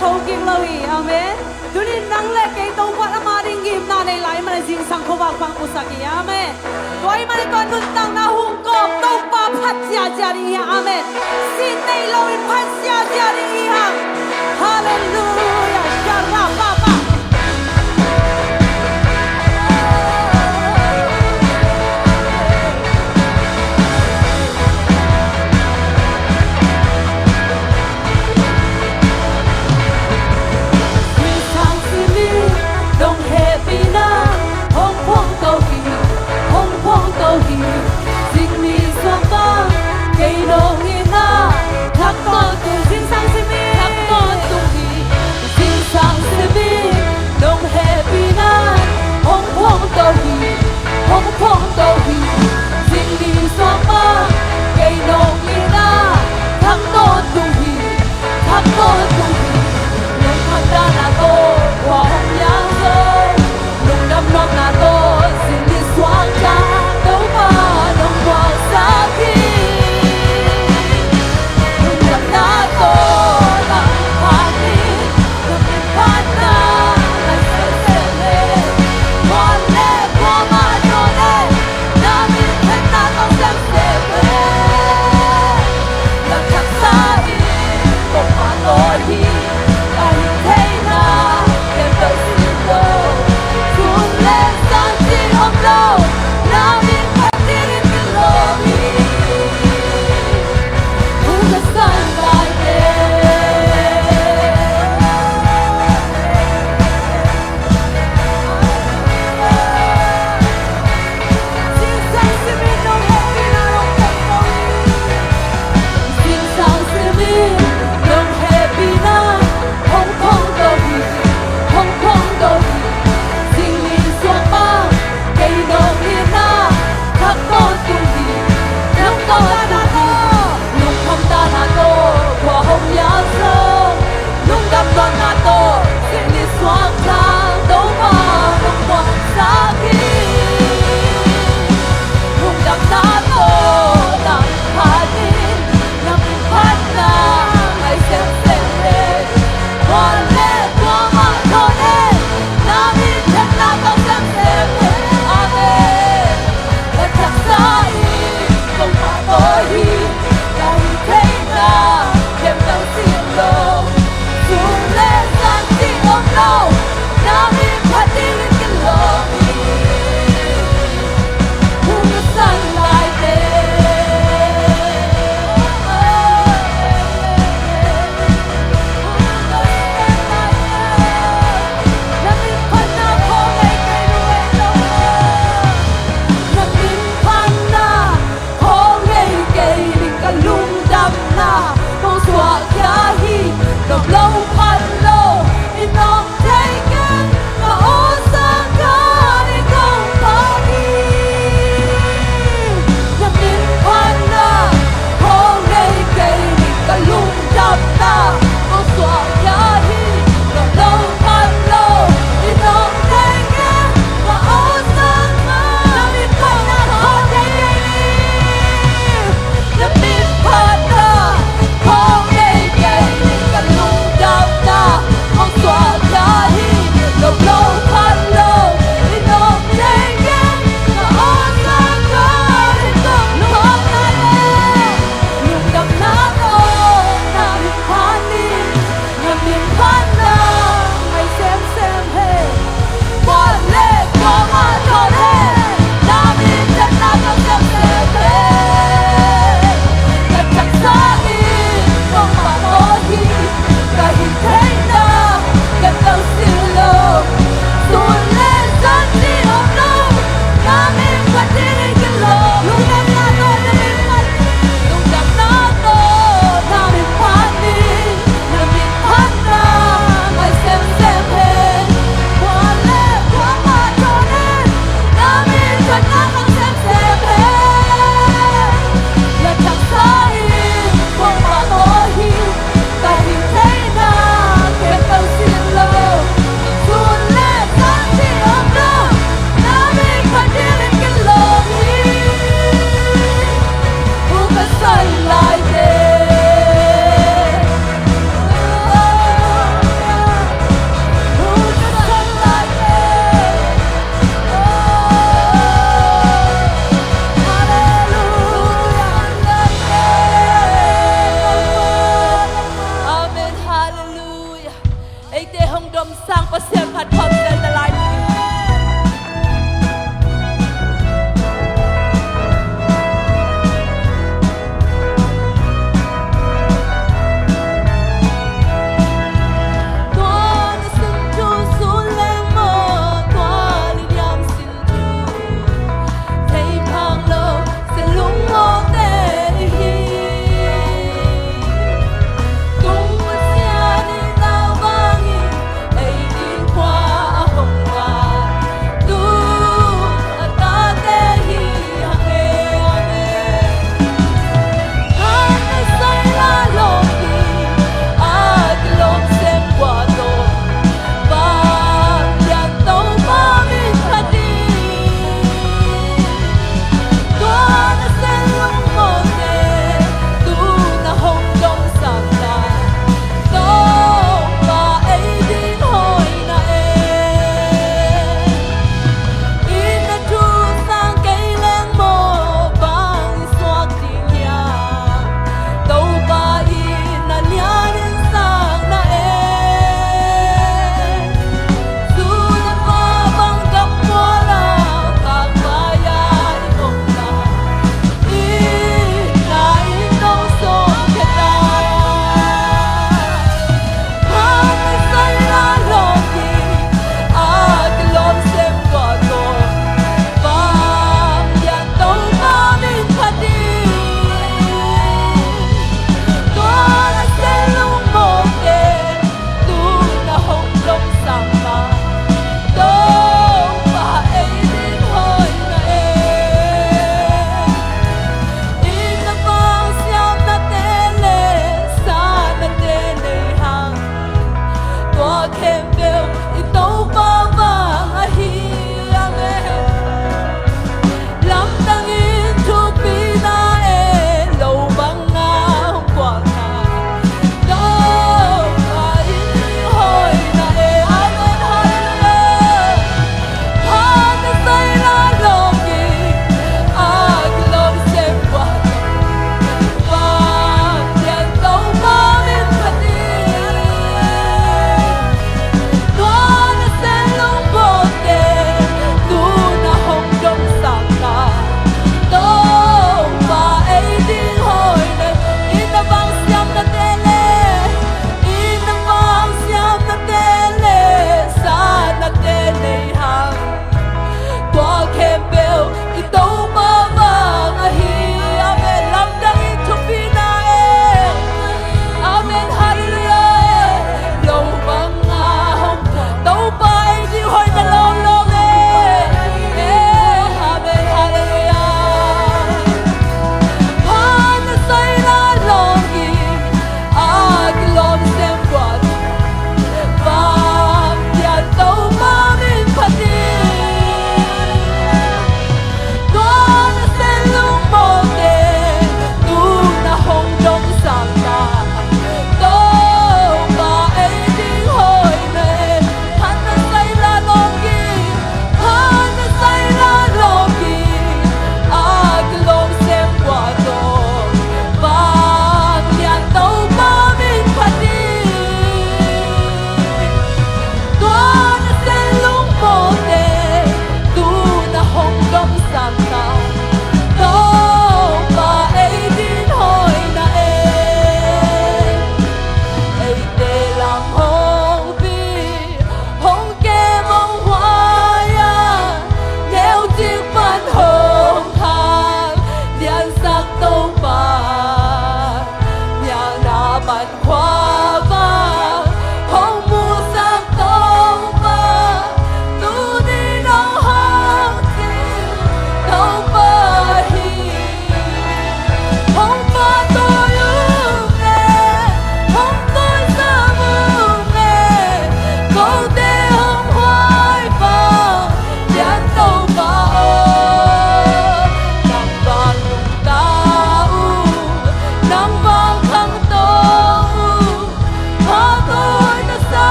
châu kim lâu ý amen tu ni nang le cái tông phát ama ding kim na này lại mà là riêng sang khâu bạc quang usaki amen tôi mà còn nun tăng na hung cọp tông ba phát gia đi amen xin này lâu in phát gia đi hallelujah shara baba Hãy subscribe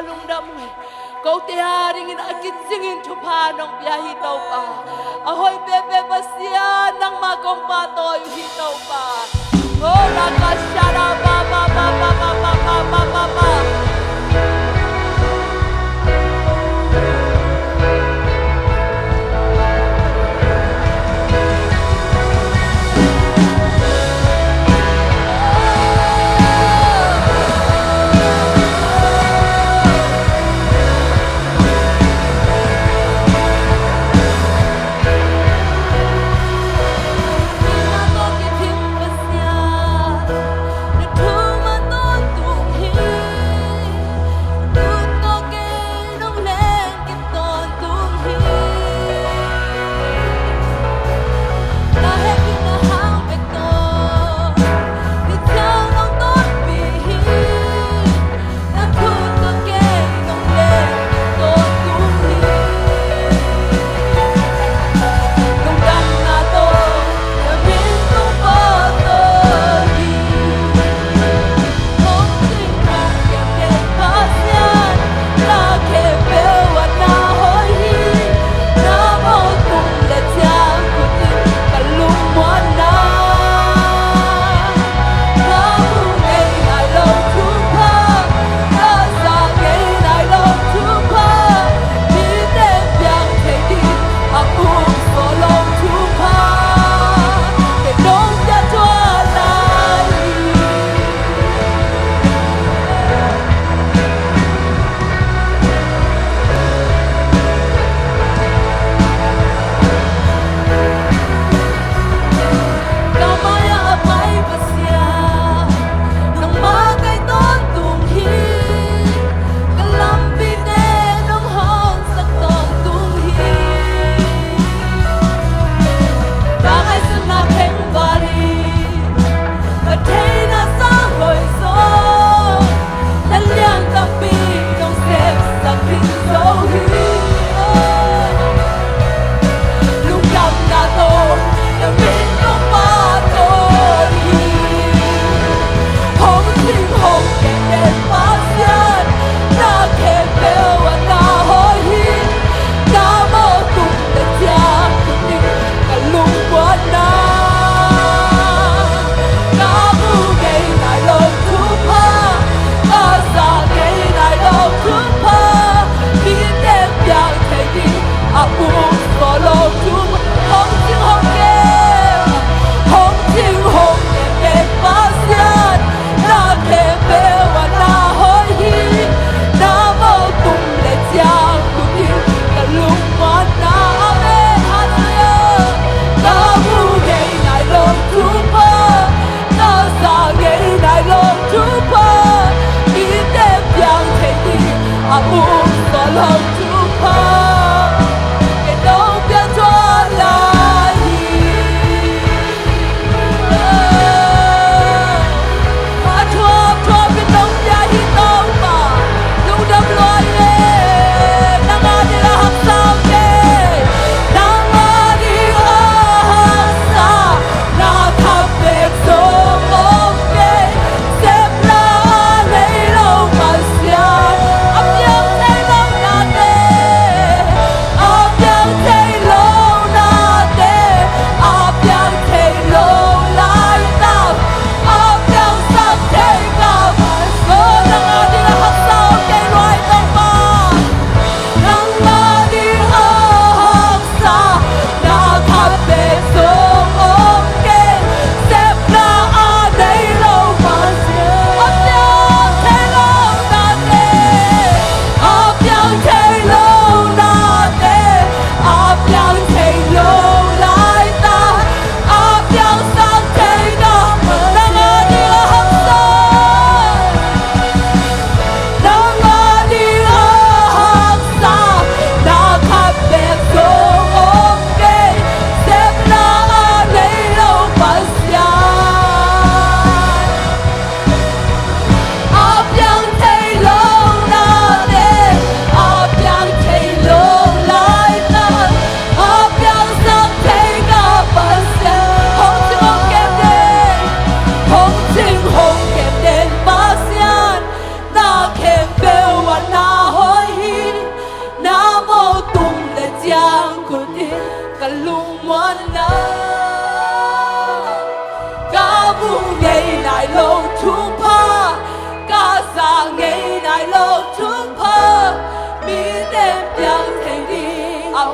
lung đam người câu tia ring in akit singin thupa nong pia hi tau pa ahoy bebe basia nang ma kompa toy hi tau pa ho la ka shara ba ba ba ba ba ba ba ba ba ba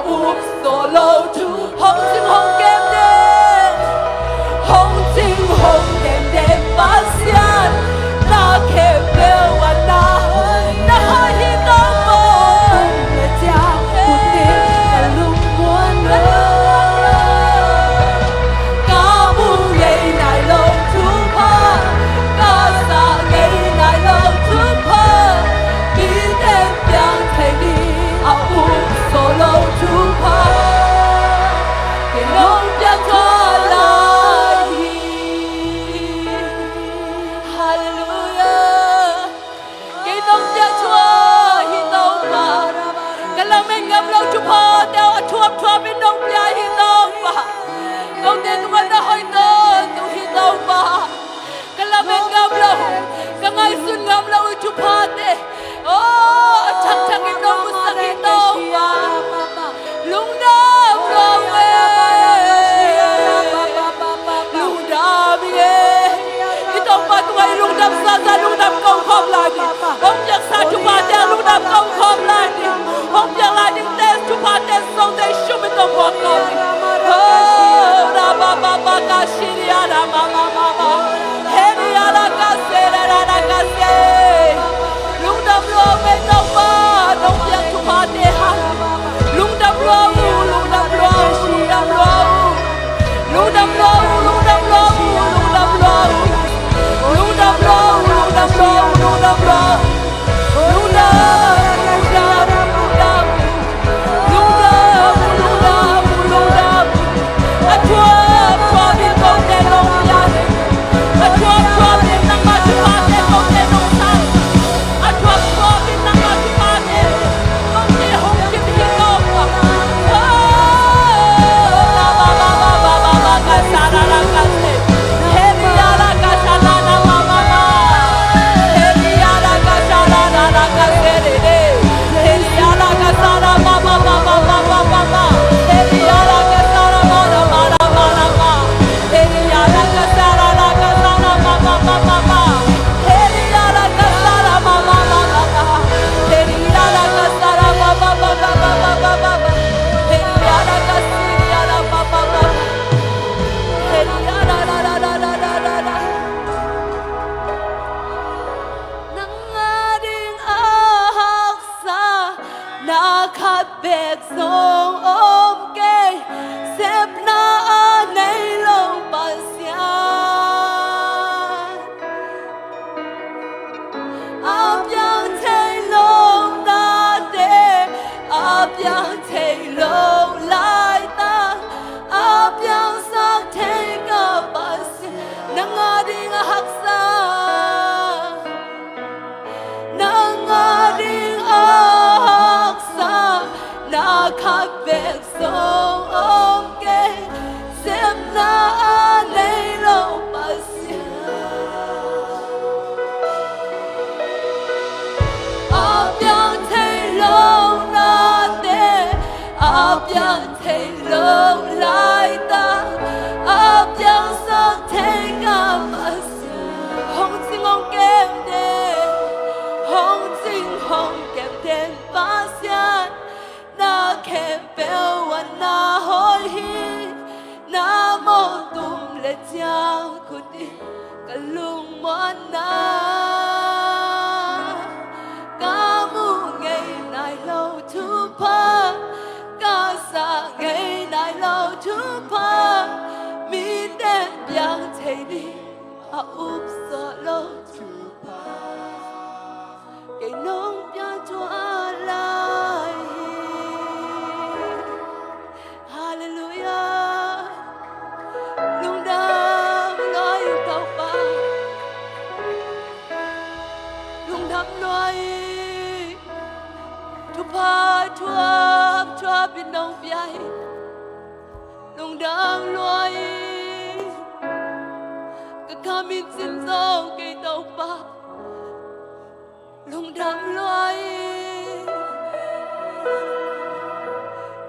úp solo tu hong chim hong kem đen hong chim hong kem đen bát xian na kem bèo và na hai hi tao bồn là cha của tình là lúc muốn ca bu ngày này lâu thu pa ca sa ngày này lâu thu pa đi đến tiếng thầy đi áo úp solo tu pa cái nông tiếng thua lại hallelujah cái nông tiếng thua hi tao pa cái lòng mình ngập lâu tu pa đeo thua bên nông tiếng hi tao pa câu tên của nó hơi tơ tu hi tao pa cái lòng mình ngập lâu cái ngày xuân ngập lâu tu pa te chắc chắc cái nông của sa hi tao pa lung đam lòng lung đam ye itong patuay lung đam sa lung đam câu khom lại đi ông giặc sa chụp pa te lung đam câu khom lại đi ông giặc lại đi te chụp pa te song te shum itong bọt câu đi ra ba ka shiria ra ma heri ala ka se ra ka se lung đam lo me tong pa ông giặc chụp pa te ha lung đam lo lung đam lo lung đam lo lung đam lo lung đam lo lung đam lo lung đam lo lung đam lo lung đam lo lung đam a chua đi con te long ya a chua đi nang ma chu pa te con te long sa a chua đi nang ma chu pa te con te hong chi hi lo pa ba ka sa ra ka se he ri ala ka sa la na ma he ri ala ka sa la ka se re he ri ala ka sa ra ma he ri ala ka sa ra ma he ri ala ka sa ra ma he ri ala ka sa ra he ri ala ka sa ra he ri ala ka si ri ala he ri ala nang ading ahaksa na khat bek song om ke sep na anay long pasyan ap yang thai long na de ap yang thai long lai ta ap yang sak thai ka pasyan nang ading ahaksa nang ading ahaksa na khat bek song om ke sep na anay long pasyan ap yang thai long na de ap yang thai long lai ta ap yang sak thai ka pasyan hong sing hong kem de hong sing hong kem den pasyan na kem bel wa na hoi hi na mo tum le jiao ku di ka lung mon na ca mu ngày nai lâu thu pa ca sa ngày nai lâu thu pa mi den biang thei đi a up so lo thu pa cái nông biang chua lai hallelujah lung đam nói câu pa lung đam nói thu pa chua bên nông biai lung đam nói cái kamin sin song cái tàu pa lung đam nói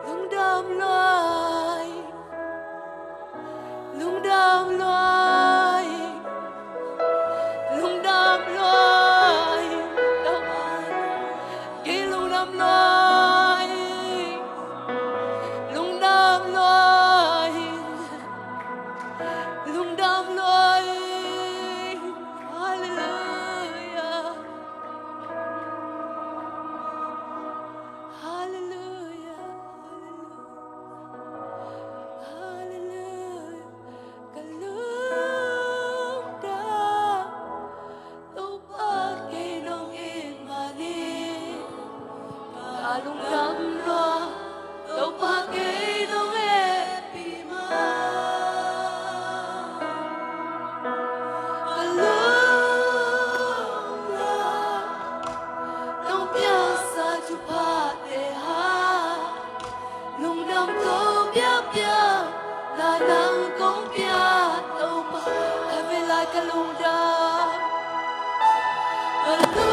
lung đam nói lung đam nói lung đam nói cái lung đam nói lung đam loa đâu ba cây đâu nghe bị ma cả lung đam đâu bia sa chu pa te ha lung đam đâu bia bia là đang công bia đâu ba ai về lại cả lung đam cả lung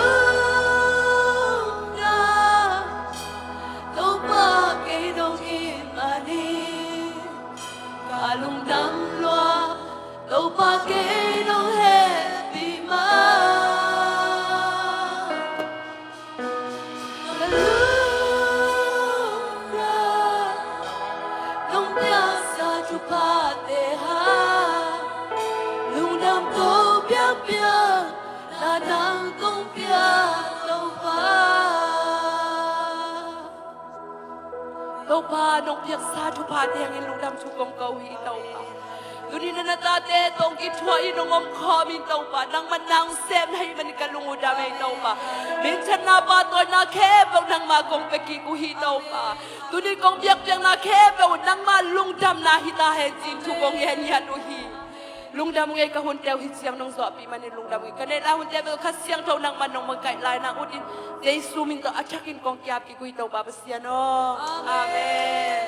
lung đam loa đâu ba cây đâu hết vì ma cả lung đam đông bia sa chu pa te ha lung đam đâu bia bia là đang công bia đâu ba đâu ba đông bia sa chu pa te ngin lung đam chu công cầu hi đâu ba Dunin na natate tong itwa inongom komin tau pa nang manang sem hay man kalungu dami tau pa minsan na pa to na kebaw nang magong peki ku hitaw pa Dunin kong biyak na kebaw nang malung dam na hitahen sin tukong yan yan uhi lung dam ngay kahun tew hitsiyang nong so api manin lung dam ngay kanela hun tew kasyang taw nang manong magkaitlay na udin Jesu min to achakin kong kiap ki ku hitaw pa pasya no Amen